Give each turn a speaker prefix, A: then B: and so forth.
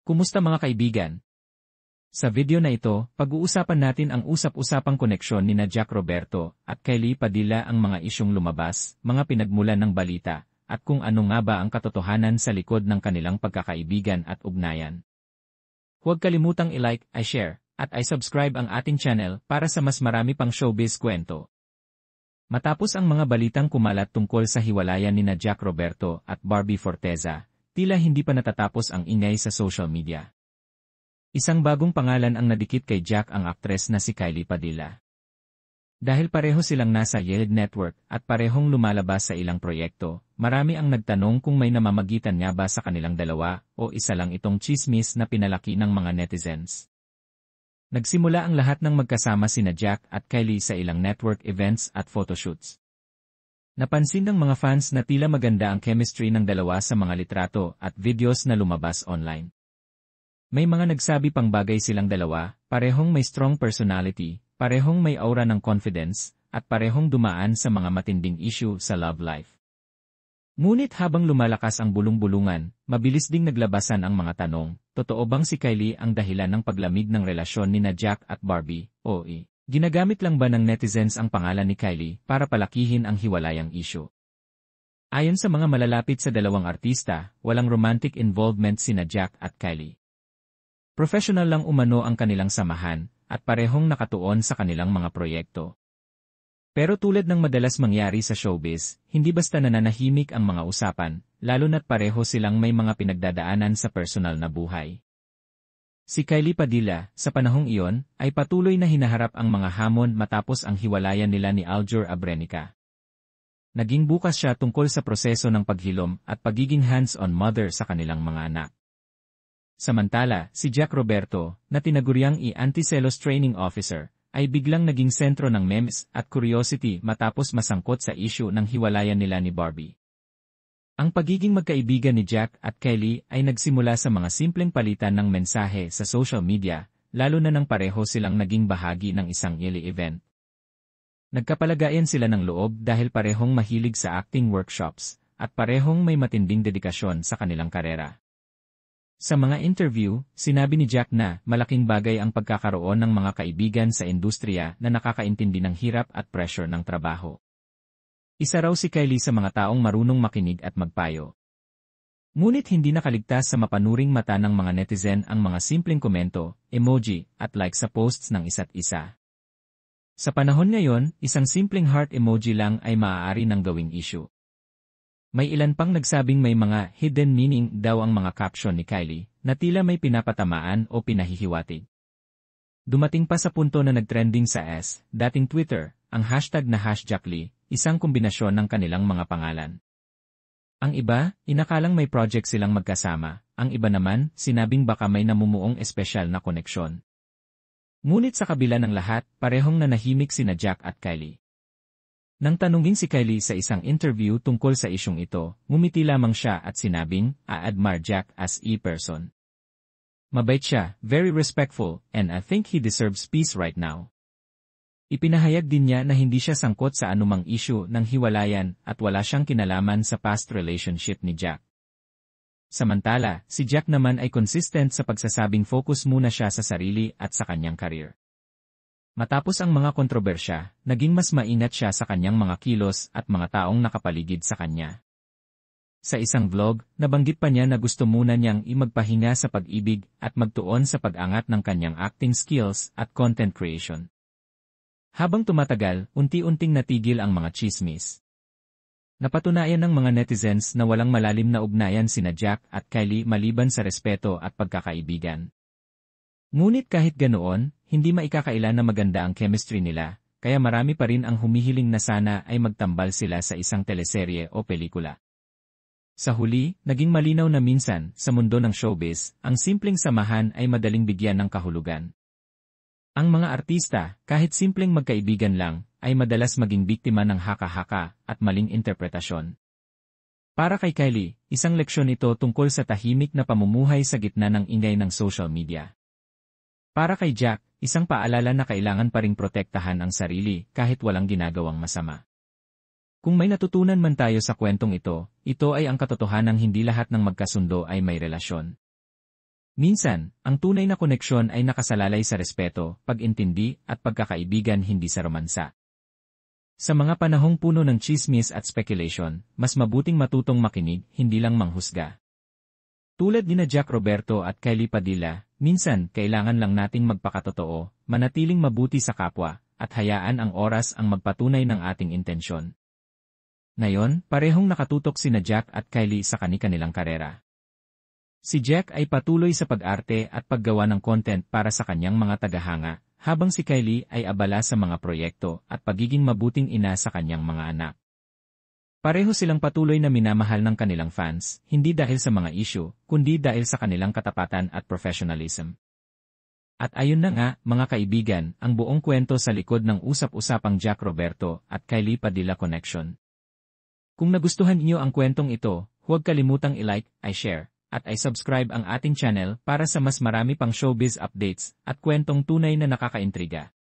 A: Kumusta mga kaibigan? Sa video na ito, pag-uusapan natin ang usap-usapang koneksyon ni Jack Roberto at Kylie Padilla, ang mga isyong lumabas, mga pinagmulan ng balita, at kung ano nga ba ang katotohanan sa likod ng kanilang pagkakaibigan at ugnayan. Huwag kalimutang i-like, i-share, at i-subscribe ang ating channel para sa mas marami pang showbiz kwento. Matapos ang mga balitang kumalat tungkol sa hiwalayan ni Jack Roberto at Barbie Forteza, tila hindi pa natatapos ang ingay sa social media. Isang bagong pangalan ang nadikit kay Jack, ang aktres na si Kylie Padilla. Dahil pareho silang nasa Yeled Network at parehong lumalabas sa ilang proyekto, marami ang nagtanong kung may namamagitan nga ba sa kanilang dalawa o isa lang itong chismis na pinalaki ng mga netizens. Nagsimula ang lahat ng magkasama sina Jack at Kylie sa ilang network events at photoshoots. Napansin ng mga fans na tila maganda ang chemistry ng dalawa sa mga litrato at videos na lumabas online. May mga nagsabi pang bagay silang dalawa, parehong may strong personality, parehong may aura ng confidence, at parehong dumaan sa mga matinding issue sa love life. Ngunit habang lumalakas ang bulong-bulungan, mabilis ding naglabasan ang mga tanong, totoo bang si Kylie ang dahilan ng paglamig ng relasyon ni Jack at Barbie, o ginagamit lang ba ng netizens ang pangalan ni Kylie para palakihin ang hiwalayang issue? Ayon sa mga malalapit sa dalawang artista, walang romantic involvement sina Jack at Kylie. Professional lang umano ang kanilang samahan, at parehong nakatuon sa kanilang mga proyekto. Pero tulad ng madalas mangyari sa showbiz, hindi basta nananahimik ang mga usapan, lalo na't pareho silang may mga pinagdadaanan sa personal na buhay. Si Kylie Padilla, sa panahong iyon, ay patuloy na hinaharap ang mga hamon matapos ang hiwalayan nila ni Aljur Abrenica. Naging bukas siya tungkol sa proseso ng paghilom at pagiging hands-on mother sa kanilang mga anak. Samantala, si Jack Roberto, na tinaguriang anti-selos training officer, ay biglang naging sentro ng memes at curiosity matapos masangkot sa issue ng hiwalayan nila ni Barbie. Ang pagiging magkaibigan ni Jack at Kylie ay nagsimula sa mga simpleng palitan ng mensahe sa social media, lalo na nang pareho silang naging bahagi ng isang yearly event. Nagkapalagayan sila ng loob dahil parehong mahilig sa acting workshops, at parehong may matinding dedikasyon sa kanilang karera. Sa mga interview, sinabi ni Jack na malaking bagay ang pagkakaroon ng mga kaibigan sa industriya na nakakaintindi ng hirap at pressure ng trabaho. Isa raw si Kylie sa mga taong marunong makinig at magpayo. Ngunit hindi nakaligtas sa mapanuring mata ng mga netizen ang mga simpleng komento, emoji, at like sa posts ng isa't isa. Sa panahon ngayon, isang simpleng heart emoji lang ay maaari ng gawing issue. May ilan pang nagsabing may mga hidden meaning daw ang mga caption ni Kylie, na tila may pinapatamaan o pinahihiwatig. Dumating pa sa punto na nagtrending sa dating Twitter, ang hashtag na #Jacklie, isang kombinasyon ng kanilang mga pangalan. Ang iba, inakalang may project silang magkasama, ang iba naman, sinabing baka may namumuong espesyal na koneksyon. Ngunit sa kabila ng lahat, parehong nanahimik sina Jack at Kylie. Nang tanungin si Kylie sa isang interview tungkol sa isyung ito, ngumiti lamang siya at sinabing, "I admire Jack as a person. Mabait siya, very respectful, and I think he deserves peace right now." Ipinahayag din niya na hindi siya sangkot sa anumang issue ng hiwalayan at wala siyang kinalaman sa past relationship ni Jack. Samantala, si Jack naman ay consistent sa pagsasabing focus muna siya sa sarili at sa kanyang career. Matapos ang mga kontrobersya, naging mas maingat siya sa kanyang mga kilos at mga taong nakapaligid sa kanya. Sa isang vlog, nabanggit pa niya na gusto muna niyang magpahinga sa pag-ibig at magtuon sa pag-angat ng kanyang acting skills at content creation. Habang tumatagal, unti-unting natigil ang mga chismis. Napatunayan ng mga netizens na walang malalim na ugnayan sina Jack at Kylie maliban sa respeto at pagkakaibigan. Ngunit kahit ganoon, hindi maikakaila na maganda ang chemistry nila, kaya marami pa rin ang humihiling na sana ay magtambal sila sa isang teleserye o pelikula. Sa huli, naging malinaw na minsan, sa mundo ng showbiz, ang simpleng samahan ay madaling bigyan ng kahulugan. Ang mga artista, kahit simpleng magkaibigan lang, ay madalas maging biktima ng haka-haka at maling interpretasyon. Para kay Kylie, isang leksyon ito tungkol sa tahimik na pamumuhay sa gitna ng ingay ng social media. Para kay Jack, isang paalala na kailangan pa ring protektahan ang sarili kahit walang ginagawang masama. Kung may natutunan man tayo sa kwentong ito ay ang katotohanang hindi lahat ng magkasundo ay may relasyon. Minsan, ang tunay na koneksyon ay nakasalalay sa respeto, pag-intindi, at pagkakaibigan hindi sa romansa. Sa mga panahong puno ng chismis at speculation, mas mabuting matutong makinig, hindi lang manghusga. Tulad nina Jack Roberto at Kylie Padilla, minsan kailangan lang nating magpakatotoo, manatiling mabuti sa kapwa, at hayaan ang oras ang magpatunay ng ating intensyon. Ngayon, parehong nakatutok sina Jack at Kylie sa kani-kanilang karera. Si Jack ay patuloy sa pag-arte at paggawa ng content para sa kanyang mga tagahanga, habang si Kylie ay abala sa mga proyekto at pagiging mabuting ina sa kanyang mga anak. Pareho silang patuloy na minamahal ng kanilang fans, hindi dahil sa mga issue, kundi dahil sa kanilang katapatan at professionalism. At ayun na nga, mga kaibigan, ang buong kwento sa likod ng usap-usapang Jack Roberto at Kylie Padilla Connection. Kung nagustuhan niyo ang kwentong ito, huwag kalimutang i-like, i-share, at i-subscribe ang ating channel para sa mas marami pang showbiz updates at kwentong tunay na nakakaintriga.